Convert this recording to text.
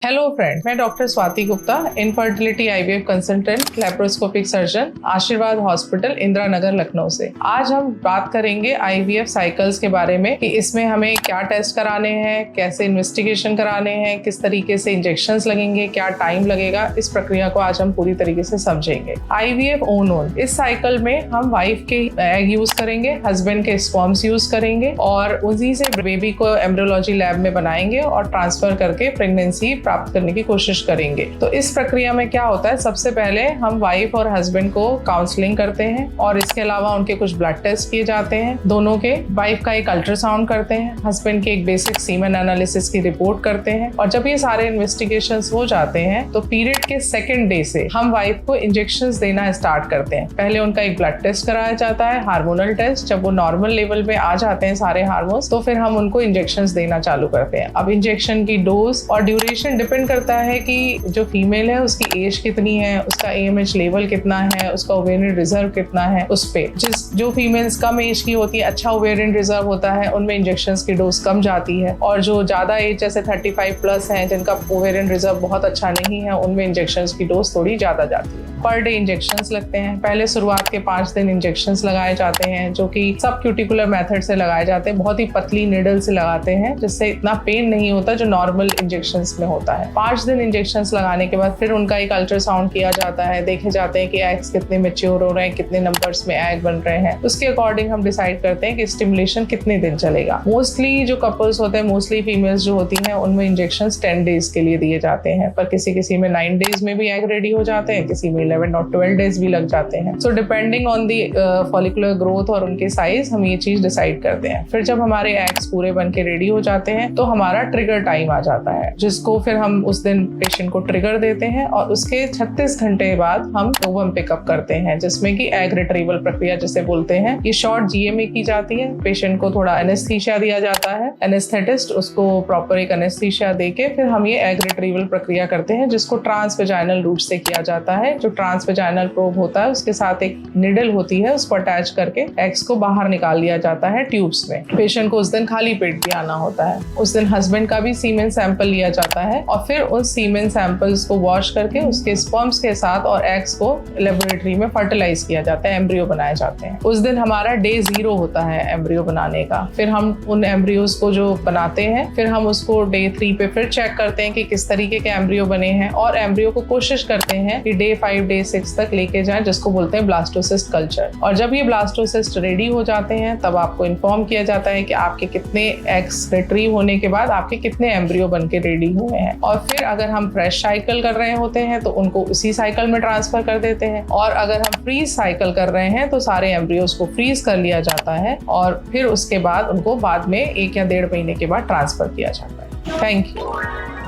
Hello friend, मैं doctor Swati Gupta, infertility IVF consultant, laparoscopic surgeon, आशीर्वाद hospital, Indira Nagar, Lucknow से। आज हम बात करेंगे आईवीएफ साइकिल्स के बारे में कि इसमें हमें क्या टेस्ट कराने हैं, कैसे इन्वेस्टिगेशन कराने हैं, किस तरीके से इंजेक्शंस लगेंगे, क्या टाइम लगेगा। इस प्रक्रिया को आज हम पूरी तरीके से समझेंगे। आईवीएफ ओन इस साइकिल में हम वाइफ के एग यूज करेंगे, हस्बैंड के स्पर्म्स यूज करेंगे और उसी से बेबी को एम्ब्रियोलॉजी लैब में बनाएंगे और ट्रांसफर करके प्रेगनेंसी प्राप्त करने की कोशिश करेंगे। तो इस प्रक्रिया में क्या होता है, सबसे पहले हम वाइफ और हस्बैंड को काउंसलिंग करते हैं और इसके अलावा उनके कुछ ब्लड टेस्ट किए जाते हैं। दोनों के, वाइफ का एक अल्ट्रासाउंड करते हैं, हस्बैंड की एक बेसिक सीमेन एनालिसिस की रिपोर्ट करते हैं। और जब ये सारे इन्वेस्टिगेशंस हो जाते हैं तो पीरियड के सेकेंड डे से हम वाइफ को इंजेक्शंस देना स्टार्ट करते हैं। पहले उनका एक ब्लड टेस्ट कराया जाता है, हार्मोनल टेस्ट। जब वो नॉर्मल लेवल पे आ जाते हैं सारे हार्मोन्स, तो फिर हम उनको इंजेक्शंस देना चालू करते हैं। अब इंजेक्शन की डोज और ड्यूरेशन डिपेंड करता है कि जो फीमेल है उसकी एज कितनी है, उसका AMH लेवल कितना है, उसका ओवेरियन रिजर्व कितना है। उस पे जो फीमेल्स कम एज की होती है, अच्छा ओवेरियन रिजर्व होता है, उनमें इंजेक्शंस की डोज कम जाती है। और जो ज्यादा एज जैसे 35 प्लस है, जिनका ओवेरियन रिजर्व बहुत अच्छा नहीं है, उनमें इंजेक्शंस की डोज थोड़ी ज्यादा जाती है। पर डे इंजेक्शंस लगते हैं। पहले शुरुआत के 5 दिन इंजेक्शंस लगाए जाते हैं, जो कि सब क्यूटिकुलर मेथड से लगाए जाते हैं। बहुत ही पतली निडल से लगाते हैं, जिससे इतना पेन नहीं होता जो नॉर्मल इंजेक्शंस में होता है। 5 दिन इंजेक्शंस लगाने के बाद फिर उनका एक अल्ट्रासाउंड किया जाता है, देखे जाते हैं कि एग्स कितने मैच्योर हो रहे हैं, कितने नंबर्स में एग बन रहे हैं। उसके अकॉर्डिंग हम डिसाइड करते हैं कि स्टिमुलेशन कितने दिन चलेगा। मोस्टली जो कपल्स होते हैं, मोस्टली फीमेल्स जो होती हैं, उनमें इंजेक्शंस 10 डेज के लिए दिए जाते हैं, पर किसी में 9 डेज में भी एग रेडी हो जाते हैं, किसी में 11 और 12 डेज भी लग जाते हैं। So depending on the follicular growth और उनके साइज हम ये चीज डिसाइड करते हैं। फिर जब हमारे एग्स पूरे बन के रेडी हो जाते हैं तो हमारा ट्रिगर टाइम आ जाता है, जिसको फिर हम उस दिन पेशेंट को ट्रिगर देते हैं और उसके 36 घंटे बाद हम ओवम पिकअप करते हैं, जिसमें कि एग रिट्रीवल प्रक्रिया जिसे बोलते हैं। ये शॉर्ट GMA की जाती है। पेशेंट को थोड़ा एनेस्थीसिया दिया जाता है, एनेस्थेटिस्ट उसको प्रॉपर एक एनेस्थीसिया देके फिर हम ये एग रिट्रीवल प्रक्रिया करते हैं, जिसको ट्रांसवेजाइनल रूट से किया जाता है। जो ट्रांसवेजाइनल प्रोब होता है उसके साथ एक निडल होती है, उसको अटैच करके एग्स को बाहर निकाल लिया जाता है ट्यूब्स में। पेशेंट को उस दिन खाली पेट भी आना होता है। उस दिन हस्बैंड का भी सीमेन सैंपल लिया जाता है और फिर उस सीमेन सैंपल्स को वॉश करके उसके स्पर्म्स के साथ और एग्स को लेबोरेटरी में फर्टिलाइज किया जाता है, एम्ब्रियो बनाए जाते हैं। उस दिन हमारा डे 0 होता है एम्ब्रियो बनाने का। फिर हम उन एम्ब्रियोज को जो बनाते हैं, फिर हम उसको डे 3 पे फिर चेक करते हैं कि किस तरीके के एम्ब्रियो बने हैं और एम्ब्रियो को कोशिश करते हैं कि डे 5 डे 6 तक लेके जाएं, जिसको बोलते हैं ब्लास्टोसिस्ट कल्चर। और जब ये ब्लास्टोसिस्ट रेडी हो जाते हैं तब आपको इन्फॉर्म किया जाता है कि आपके कितने एग्स रिट्रीव होने के बाद आपके कितने एम्ब्रियो बन के रेडी हुए हैं। और फिर अगर हम फ्रेश साइकिल कर रहे होते हैं तो उनको उसी साइकिल में ट्रांसफर कर देते हैं, और अगर हम फ्रीज साइकिल कर रहे हैं तो सारे एम्ब्रियोज को फ्रीज कर लिया जाता है और फिर उसके बाद उनको बाद में 1 या 1.5 महीने के बाद ट्रांसफर किया जाता है। Thank you.